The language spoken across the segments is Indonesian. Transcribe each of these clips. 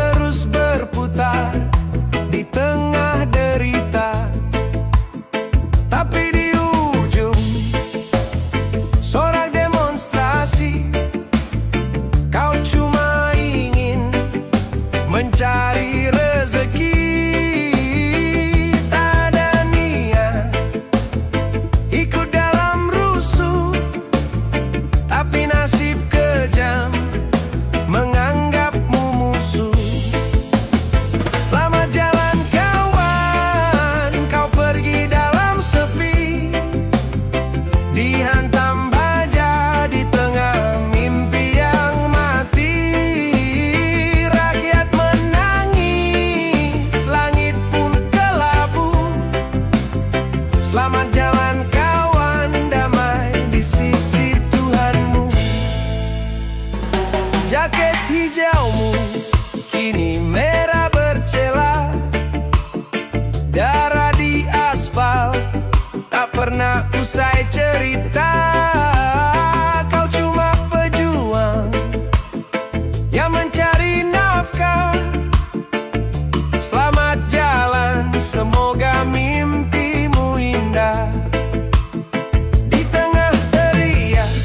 terus berputar di tengah derita. Tapi di ujung sorak demonstrasi, kau cuma ingin mencari rezeki. Tak ada niat ikut dalam rusuh, tapi nasib kejam menganggapmu musuh. Selamat jalan kawan, kau pergi dalam sepi, dihantam baja di tengah mimpi yang mati. Rakyat menangis, langit pun kelabu. Selamat jalan kawan, damai di sisi Tuhanmu. Jaket hijaumu kini merah bercela, darah di aspal tak pernah usai cerita. Kau cuma pejuang yang mencari nafkah. Selamat jalan, semoga mimpimu indah. Di tengah teriak,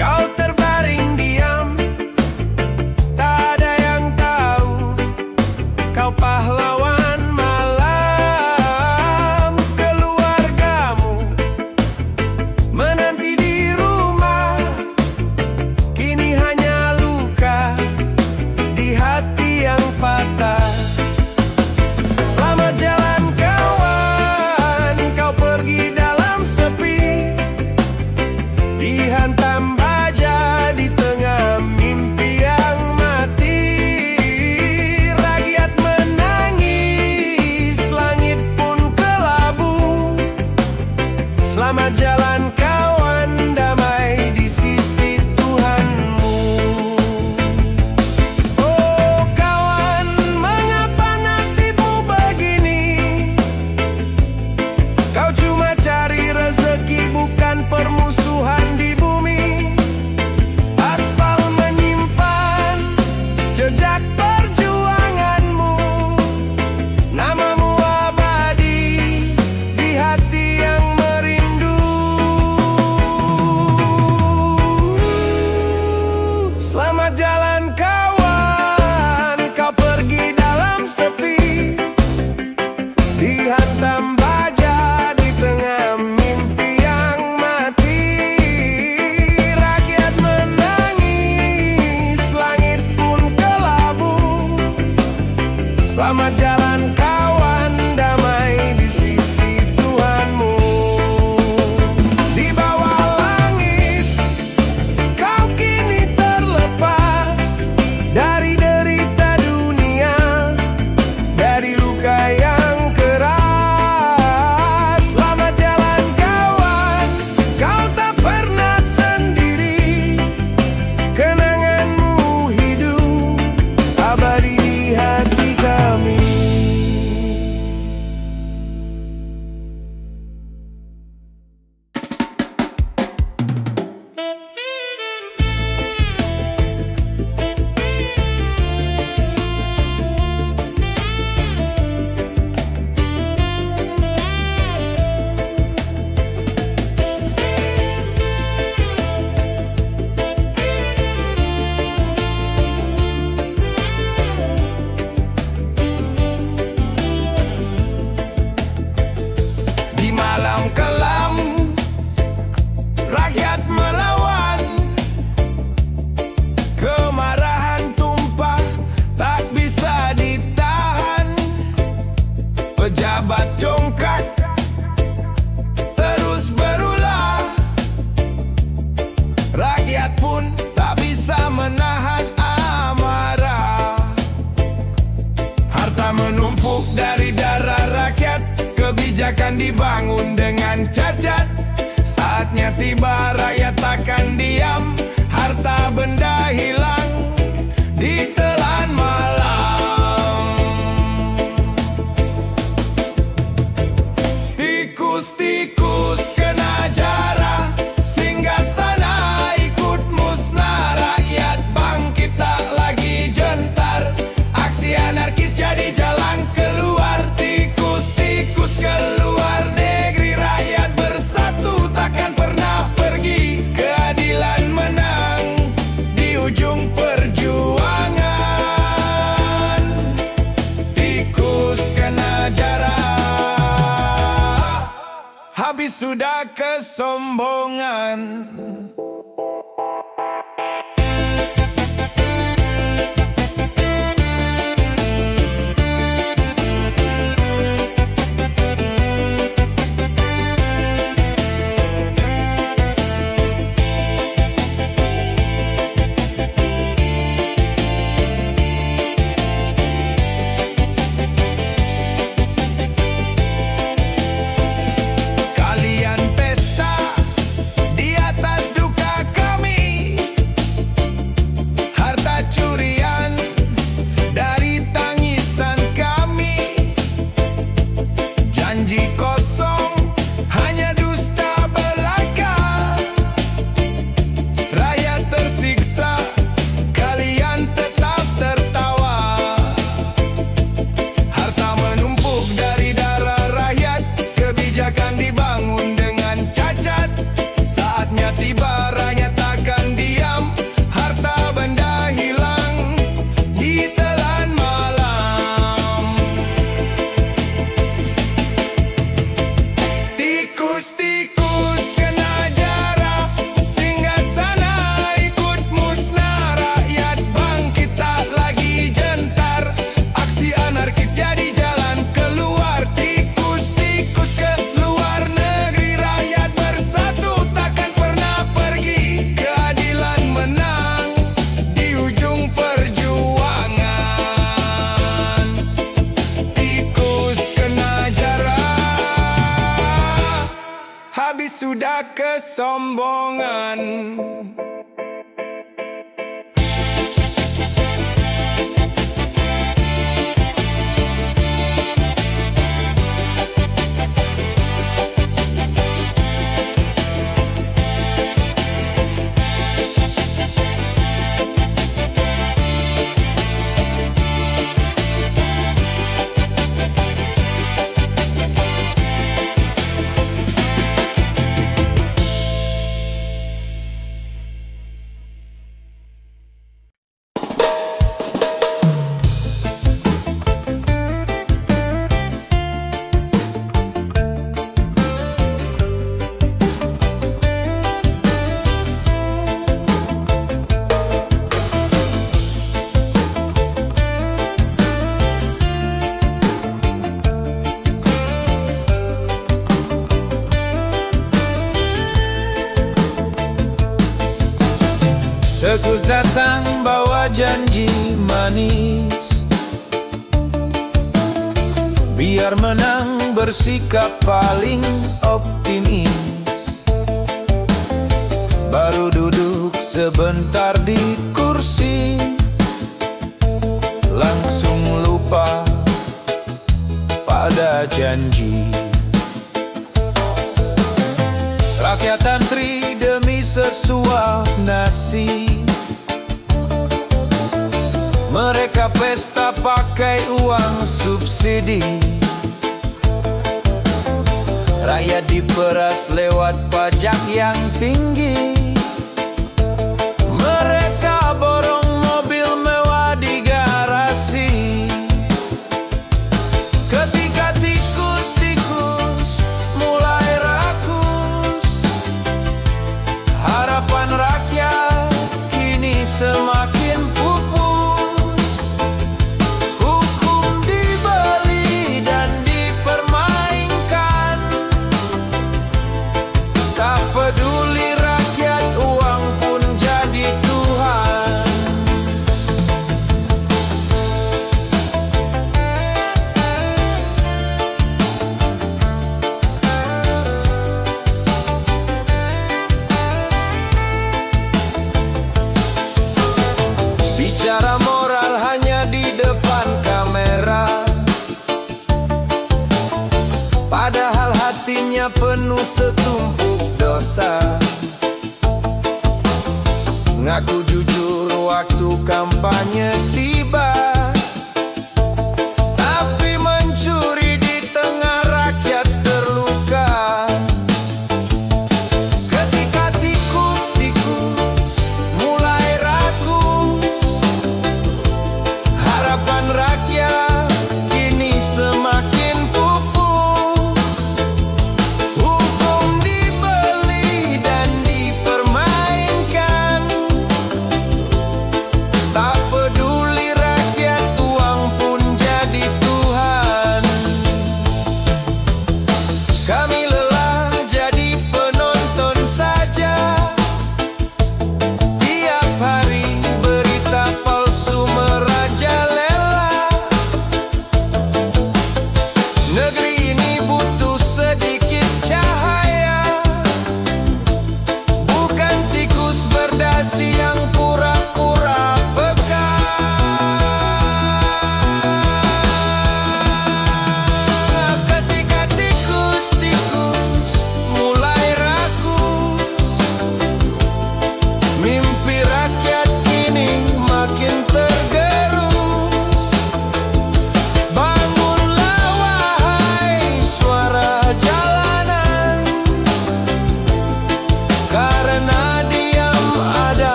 kau terbaring diam. Tak ada yang tahu kau pahlawan malam. Keluargamu menanti di rumah, kini hanya luka di hati yang patah. Selamat jalan kawan, kau pergi dalam sepi, dihantam baja di tengah mimpi yang mati. Rakyat menangis, langit pun kelabu. Selamat jalan kawan, damai di sisi Tuhanmu. Oh kawan, mengapa nasibmu begini? Kau cuma cari rezeki, bukan permusuhan di bumi. Aspal menyimpan jejak perjuanganmu, namamu abadi di hati yang merindu. Selamat jalan kawan, kau pergi dalam sepi, dihantam baja di tengah mimpi yang mati. Rakyat menangis, langit pun kelabu. Selamat jalan kawan, damai di sisi Tuhanmu. Di bawah langit, kau kini terlepas dari derita dunia, dari luka yang keras. Selamat jalan kawan, kau tak pernah sendiri. Kenanganmu hidup abadi di hati kami. Di malam kelam, rakyat melawan. Kemarahan tumpah, tak bisa ditahan. Pejabat congkak terus berulah, rakyat pun tak bisa menahan amarah. Harta menumpuk dari darah rakyat, kebijakan dibangun dengan cacat. Saatnya tiba, rakyat takkan diam. Harta benda hilang ditelan malam. Tikus-tikus kena jarah, singgasana ikut musnah. Rakyat bangkit tak lagi gentar. sudah kesombongan. Habis sudah kesombongan. Tikus datang bawa janji manis, biar menang bersikap paling optimis. Baru duduk sebentar di kursi, langsung lupa pada janji. Rakyat antri demi sesuap nasi, mereka pesta pakai uang subsidi. Rakyat diperas lewat pajak yang tinggi. Mereka borong mobil mewah di garasi. Ketika tikus-tikus mulai rakus, harapan rakyat kini semakin pupus. Hukum dibeli dan dipermainkan, tak peduli rakyat, uang pun jadi Tuhan. Bicara moral hanya di depan kamera, padahal hatinya penuh setumpuk dosa. Ngaku jujur waktu kampanye tiba, tapi mencuri di tengah rakyat terluka. Ketika tikus-tikus mulai rakus, harapan rakyat kini semakin pupus. Hukum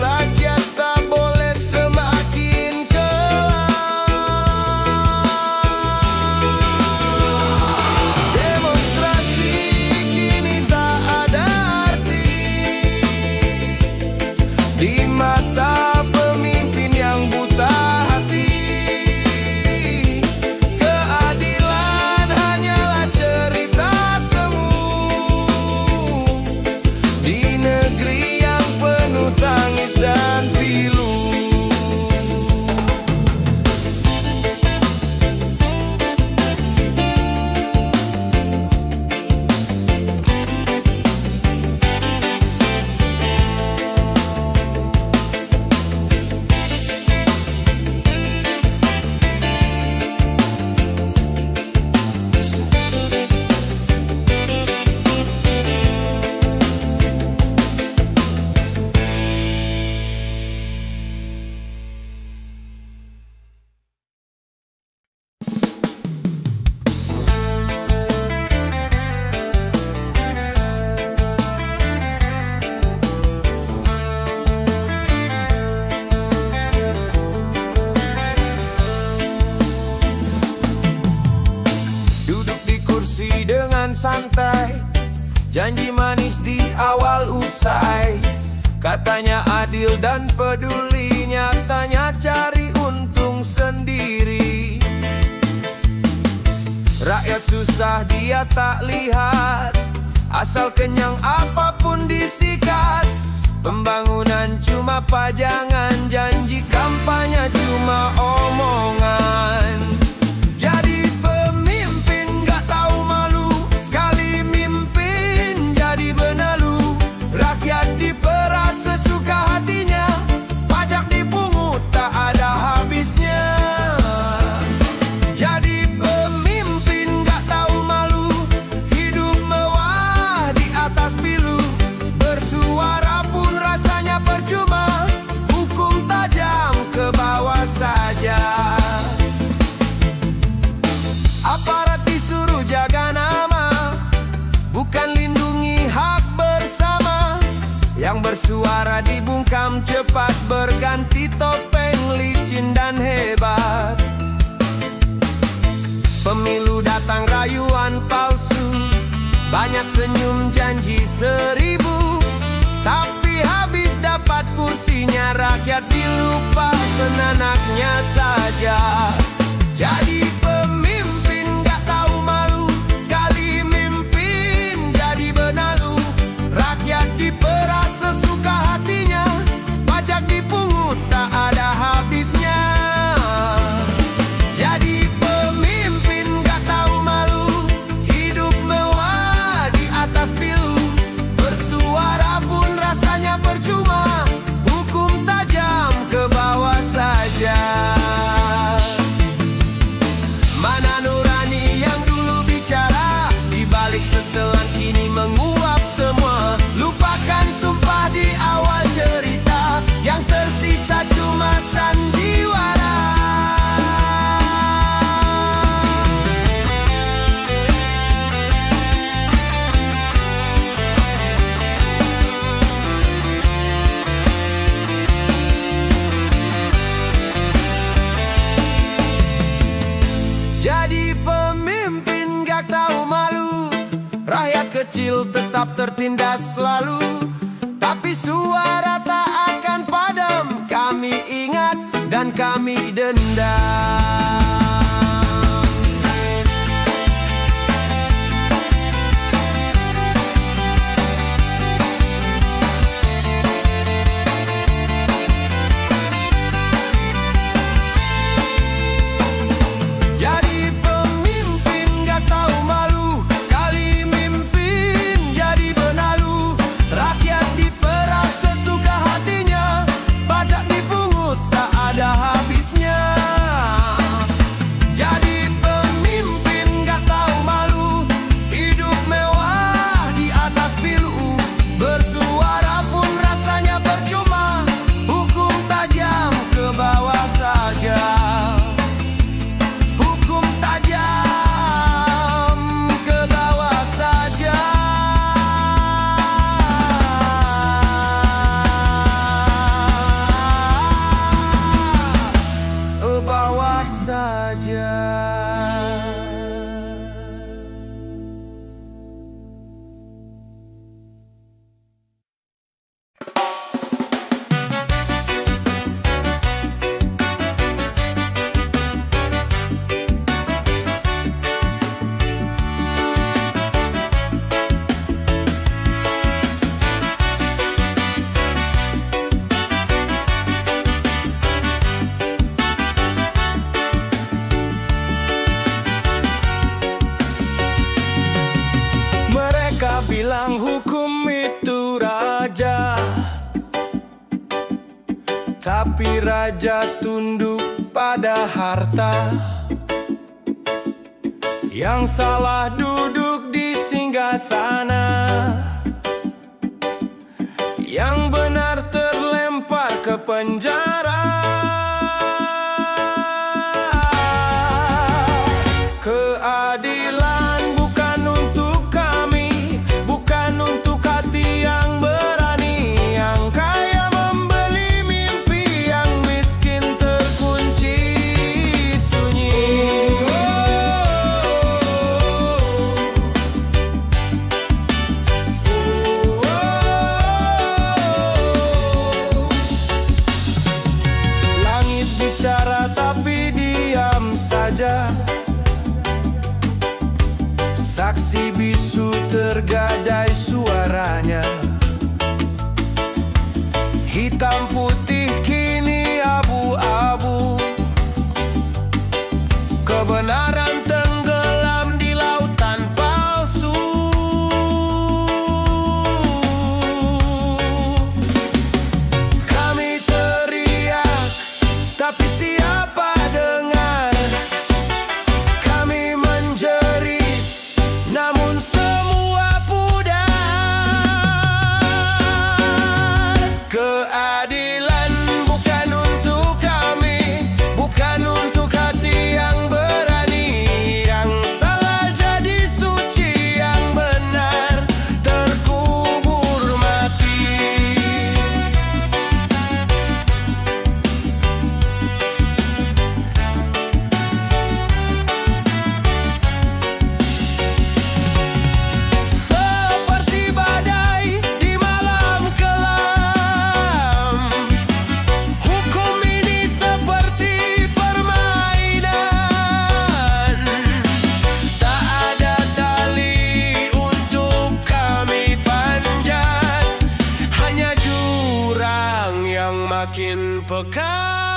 rakyat tak boleh semakin kelam. Demonstrasi kini tak ada arti di mata pemimpin yang buta hati. Keadilan hanyalah cerita semu di negeri yang penuh tangis dan pilu. Dengan santai, janji manis di awal usai. Katanya adil dan peduli, nyatanya cari untung sendiri. Rakyat susah dia tak lihat, asal kenyang apapun disikat. Pembangunan cuma pajangan, janji kampanye cuma omongan. Jadi pemimpin gak tahu malu, sekali mimpin jadi benalu. Rakyat diperas sesuka hatinya, pajak dipungut tak ada habisnya. Jadi pemimpin gak tahu malu, hidup mewah di atas pilu. Bersuara pun rasanya percuma, hukum tajam ke bawah saja. Aparat disuruh jaga nama, bukan lindungi hak bersama. Yang bersuara dibungkam cepat, berganti topeng licin dan hebat. Pemilu datang rayuan palsu, banyak senyum janji 1000. Tapi habis dapat kursinya, rakyat dilupa senanaknya saja. Jadi pemimpin gak tahu malu, sekali mimpin jadi benalu. Rakyat diperas sesuka hatinya, pajak dipungut tak ada habisnya. Jadi pemimpin gak tahu malu, hidup mewah di atas pilu. Bersuara pun rasanya percuma, hukum tajam ke bawah saja. Mana nurani yang dulu bicara, dibalik setelan kini menguap semua. Lupakan sumpah di awal cerita, yang tersisa cuma sandiwara. Jadi pemimpin gak tahu malu, rakyat kecil tetap tertindas selalu. Tapi suara tak akan padam, kami ingat dan kami dendam. Jadi pemimpin gak tahu malu, sekali mimpin jadi benalu. Rakyat diperas sesuka hatinya, pajak dipungut tak ada habisnya. tapi raja tunduk pada harta. Yang salah duduk di singgasana, yang benar terlempar ke penjara. Keadilan bukan untuk kami, bukan untuk hati yang berani. Yang kaya membeli mimpi, yang miskin terkunci sunyi. Langit bicara tapi diam saja, saksi bisu tergadai suaranya. Hitam putih kini abu-abu, kebenaran tenggelam di lautan palsu. Kami teriak, tapi siapa dengar? Kami menjerit, namun semua pudar. Keadilan bukan untuk kami, bukan untuk hati yang berani. Yang salah jadi suci, yang benar terkubur mati. Seperti badai di malam kelam, hukum ini seperti permainan. Tak ada tali untuk kami panjat, hanya jurang yang makin pekat.